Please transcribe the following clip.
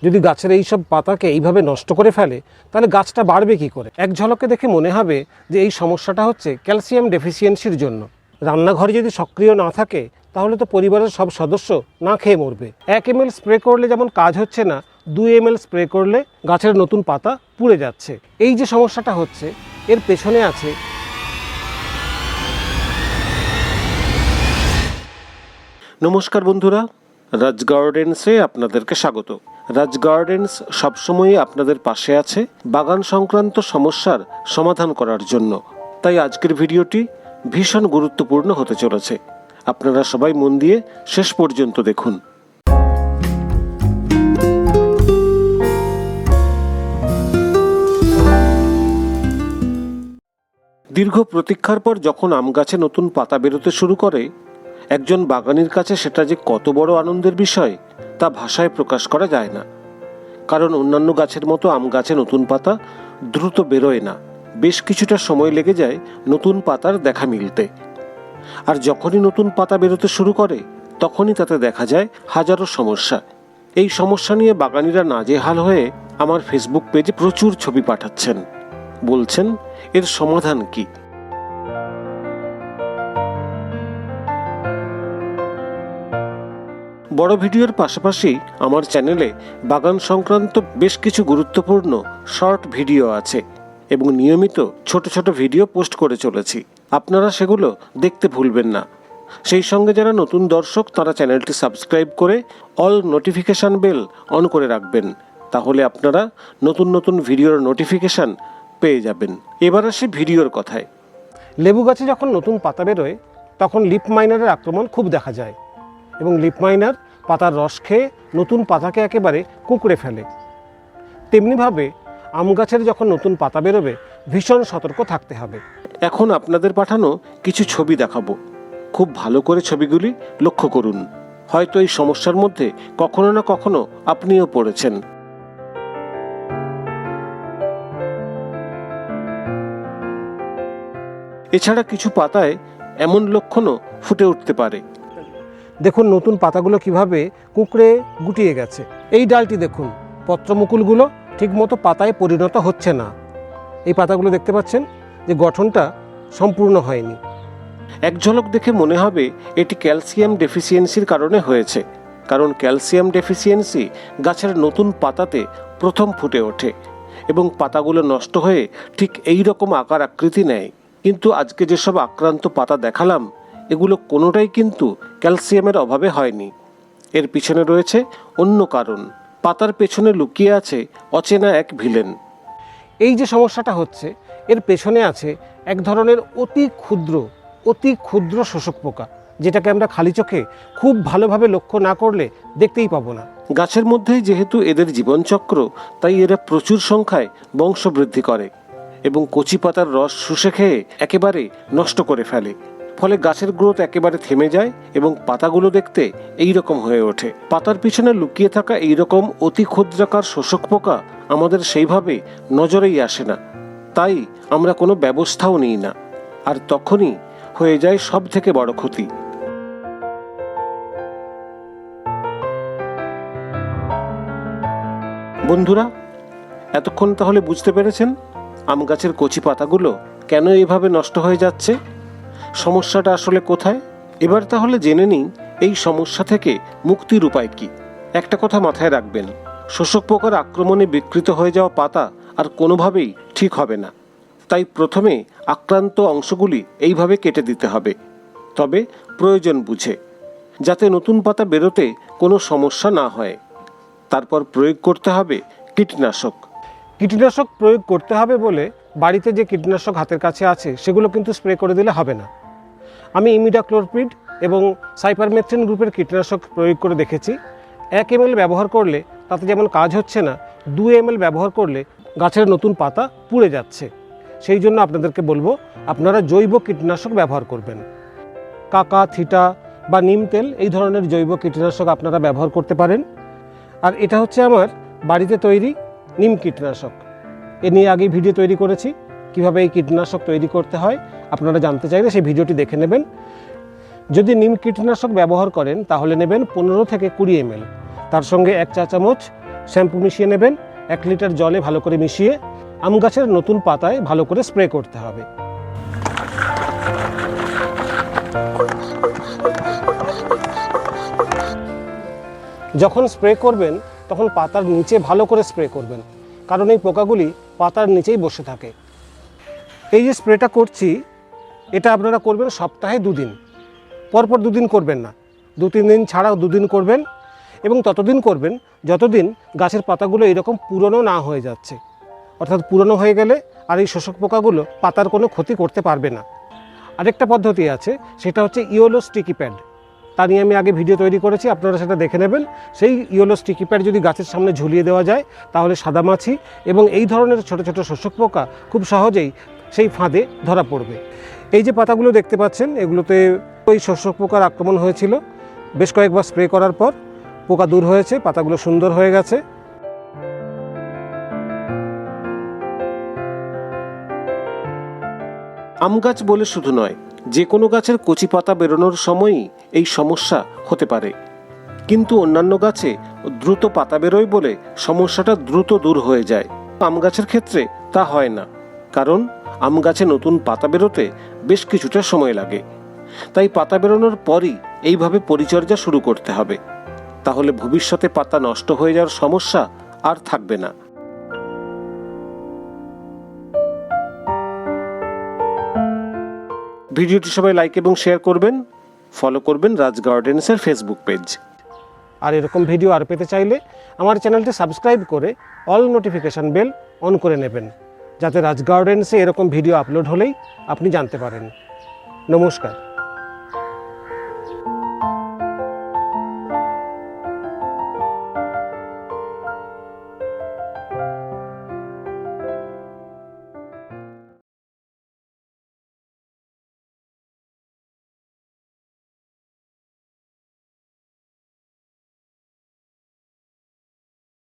যদি গাছের এই সব পাতাকে এইভাবে নষ্ট করে ফেলে তাহলে গাছটা বাড়বে কী করে? এক ঝলকে দেখে মনে হবে যে এই সমস্যাটা হচ্ছে ক্যালসিয়াম ডেফিসিয়েন্সির জন্য। রান্নাঘরে যদি সক্রিয় না থাকে তাহলে তো পরিবারের সব সদস্য না খেয়ে মরবে। 1 ml স্প্রে করলে যেমন কাজ হচ্ছে না, 2 ml স্প্রে করলে গাছের নতুন পাতা পুড়ে যাচ্ছে। এই যে সমস্যাটা হচ্ছে এর পেছনে আছে নমস্কার বন্ধুরা, রাজ গার্ডেন্সে আপনাদেরকে স্বাগত। রাজ গার্ডেন্স সবসময়ই আপনাদের পাশে আছে বাগান সংক্রান্ত সমস্যার সমাধান করার জন্য। তাই আজকের ভিডিওটি ভীষণ গুরুত্বপূর্ণ হতে চলেছে। আপনারা সবাই মন দিয়ে শেষ পর্যন্ত দেখুন। দীর্ঘ প্রতীক্ষার পর যখন আম গাছে নতুন পাতা বেরোতে শুরু করে, একজন বাগানির কাছে সেটা যে কত বড় আনন্দের বিষয় তা ভাষায় প্রকাশ করা যায় না। কারণ অন্যান্য গাছের মতো আম গাছে নতুন পাতা দ্রুত বেরোয় না, বেশ কিছুটা সময় লেগে যায় নতুন পাতার দেখা মিলতে। আর যখনই নতুন পাতা বেরোতে শুরু করে তখনই তাতে দেখা যায় হাজারো সমস্যা। এই সমস্যা নিয়ে বাগানিরা নাজেহাল হয়ে আমার ফেসবুক পেজে প্রচুর ছবি পাঠাচ্ছেন, বলছেন এর সমাধান কি। বড় ভিডিওর পাশাপাশি আমার চ্যানেলে বাগান সংক্রান্ত বেশ কিছু গুরুত্বপূর্ণ শর্ট ভিডিও আছে এবং নিয়মিত ছোট ছোট ভিডিও পোস্ট করে চলেছি। আপনারা সেগুলো দেখতে ভুলবেন না। সেই সঙ্গে যারা নতুন দর্শক তারা চ্যানেলটি সাবস্ক্রাইব করে অল নোটিফিকেশান বেল অন করে রাখবেন, তাহলে আপনারা নতুন নতুন ভিডিওর নোটিফিকেশান পেয়ে যাবেন। এবার আসি ভিডিওর কথায়। লেবু গাছে যখন নতুন পাতা বেরোয় তখন লিফ মাইনারের আক্রমণ খুব দেখা যায় এবং লিফ মাইনার পাতার রস খেয়ে নতুন পাতাকে একেবারে কুঁকড়ে ফেলে। তেমনিভাবে আম গাছের যখন নতুন পাতা বেরোবে ভীষণ সতর্ক থাকতে হবে। এখন আপনাদের পাঠানো কিছু ছবি দেখাবো, খুব ভালো করে ছবিগুলি লক্ষ্য করুন। হয়তো এই সমস্যার মধ্যে কখনো না কখনো আপনিও পড়েছেন। এছাড়া কিছু পাতায় এমন লক্ষণও ফুটে উঠতে পারে। দেখুন নতুন পাতাগুলো কিভাবে কুঁকড়ে গুটিয়ে গেছে। এই ডালটি দেখুন, পত্রমুকুলগুলো ঠিকমতো পাতায় পরিণত হচ্ছে না। এই পাতাগুলো দেখতে পাচ্ছেন যে গঠনটা সম্পূর্ণ হয়নি। এক ঝলক দেখে মনে হবে এটি ক্যালসিয়াম ডেফিসিয়েন্সির কারণে হয়েছে, কারণ ক্যালসিয়াম ডেফিসিয়েন্সি গাছের নতুন পাতাতে প্রথম ফুটে ওঠে এবং পাতাগুলো নষ্ট হয়ে ঠিক এই রকম আকার আকৃতি নেয়। কিন্তু আজকে যেসব আক্রান্ত পাতা দেখালাম এগুলো কোনোটাই কিন্তু ক্যালসিয়ামের অভাবে হয়নি। এর পিছনে রয়েছে অন্য কারণ। পাতার পেছনে লুকিয়ে আছে অচেনা এক ভিলেন। এই যে সমস্যাটা হচ্ছে এর পেছনে আছে এক ধরনের অতি ক্ষুদ্র শোষক পোকা, যেটাকে আমরা খালি চোখে খুব ভালোভাবে লক্ষ্য না করলে দেখতেই পাবো না। গাছের মধ্যেই যেহেতু এদের জীবনচক্র, তাই এরা প্রচুর সংখ্যায় বংশবৃদ্ধি করে এবং কচি পাতার রস শুষে খেয়ে একেবারে নষ্ট করে ফেলে। ফলে গাছের গ্রোথ একেবারে থেমে যায় এবং পাতাগুলো দেখতে এই রকম হয়ে ওঠে। পাতার পিছনে লুকিয়ে থাকা এই রকম অতি ক্ষুদ্রাকার শোষক পোকা আমাদের সেইভাবে নজরেই আসে না, তাই আমরা কোনো ব্যবস্থাও নিই না, আর তখনই হয়ে যায় সব থেকে বড় ক্ষতি। বন্ধুরা, এতক্ষণ তাহলে বুঝতে পেরেছেন আম গাছের কচি পাতাগুলো কেন এইভাবে নষ্ট হয়ে যাচ্ছে, সমস্যাটা আসলে কোথায়। এবার তাহলে জেনে নিই এই সমস্যা থেকে মুক্তির উপায় কি। একটা কথা মাথায় রাখবেন, শোষক পোকার আক্রমণে বিকৃত হয়ে যাওয়া পাতা আর কোনোভাবেই ঠিক হবে না। তাই প্রথমে আক্রান্ত অংশগুলি এইভাবে কেটে দিতে হবে, তবে প্রয়োজন বুঝে, যাতে নতুন পাতা বেরোতে কোনো সমস্যা না হয়। তারপর প্রয়োগ করতে হবে কীটনাশক। কীটনাশক প্রয়োগ করতে হবে বলে বাড়িতে যে কীটনাশক হাতের কাছে আছে সেগুলো কিন্তু স্প্রে করে দিলে হবে না। আমি ইমিডাক্লোরপিড এবং সাইপারমেথ্রিন গ্রুপের কীটনাশক প্রয়োগ করে দেখেছি। 1 ml ব্যবহার করলে তাতে যেমন কাজ হচ্ছে না, 2 ml ব্যবহার করলে গাছের নতুন পাতা পুড়ে যাচ্ছে। সেই জন্য আপনাদেরকে বলবো আপনারা জৈব কীটনাশক ব্যবহার করবেন। কাকা, থিটা বা নিম তেল এই ধরনের জৈব কীটনাশক আপনারা ব্যবহার করতে পারেন। আর এটা হচ্ছে আমার বাড়িতে তৈরি নিম কীটনাশক। এ নিয়ে আগেই ভিডিও তৈরি করেছি, কিভাবে এই কীটনাশক তৈরি করতে হয়। আপনারা জানতে চাইলে সেই ভিডিওটি দেখে নেবেন। যদি নিম কীটনাশক ব্যবহার করেন তাহলে নেবেন 15 থেকে 20 ml, তার সঙ্গে 1 চা চামচ শ্যাম্পু মিশিয়ে নেবেন, 1 লিটার জলে ভালো করে মিশিয়ে আম গাছের নতুন পাতায় ভালো করে স্প্রে করতে হবে। যখন স্প্রে করবেন তখন পাতার নিচে ভালো করে স্প্রে করবেন, কারণ এই পোকাগুলি পাতার নিচেই বসে থাকে। এই যে স্প্রেটা করছি এটা আপনারা করবেন সপ্তাহে 2 দিন, পরপর 2 দিন করবেন না, 2-3 দিন ছাড়াও 2 দিন করবেন এবং ততদিন করবেন যতদিন গাছের পাতাগুলো এরকম পুরনো না হয়ে যাচ্ছে। অর্থাৎ পুরনো হয়ে গেলে আর এই শোষক পোকাগুলো পাতার কোনো ক্ষতি করতে পারবে না। আরেকটা পদ্ধতি আছে, সেটা হচ্ছে ইয়েলো স্টিকি প্যাড। তা নিয়ে আমি আগে ভিডিও তৈরি করেছি, আপনারা সেটা দেখে নেবেন। সেই ইয়েলো স্টিকি প্যাড যদি গাছের সামনে ঝুলিয়ে দেওয়া যায় তাহলে সাদামাছি এবং এই ধরনের ছোট ছোট শোষক পোকা খুব সহজেই সেই ফাঁদে ধরা পড়বে। এই যে পাতাগুলো দেখতে পাচ্ছেন এগুলোতে ওই শোষক পোকার আক্রমণ হয়েছিল। বেশ কয়েকবার স্প্রে করার পর পোকা দূর হয়েছে, পাতাগুলো সুন্দর হয়ে গেছে। আম গাছ বলে শুধু নয়, যে কোনো গাছের কচি পাতা বেরোনোর সময়ই এই সমস্যা হতে পারে। কিন্তু অন্যান্য গাছে দ্রুত পাতা বেরোয় বলে সমস্যাটা দ্রুত দূর হয়ে যায়। আম গাছের ক্ষেত্রে তা হয় না, কারণ আম গাছে নতুন পাতা বেরোতে বেশ কিছুটা সময় লাগে। তাই পাতা বেরোনোর পরই এইভাবে পরিচর্যা শুরু করতে হবে, তাহলে ভবিষ্যতে পাতা নষ্ট হয়ে যাওয়ার সমস্যা আর থাকবে না। ভিডিওটি সবাই লাইক এবং শেয়ার করবেন, ফলো করবেন রাজ গার্ডেন্সের ফেসবুক পেজ। আর এরকম ভিডিও আর পেতে চাইলে আমার চ্যানেলটি সাবস্ক্রাইব করে অল নোটিফিকেশান বেল অন করে নেবেন, যাতে রাজ গার্ডেন্সে এরকম ভিডিও আপলোড হলেই আপনি জানতে পারেন। নমস্কার।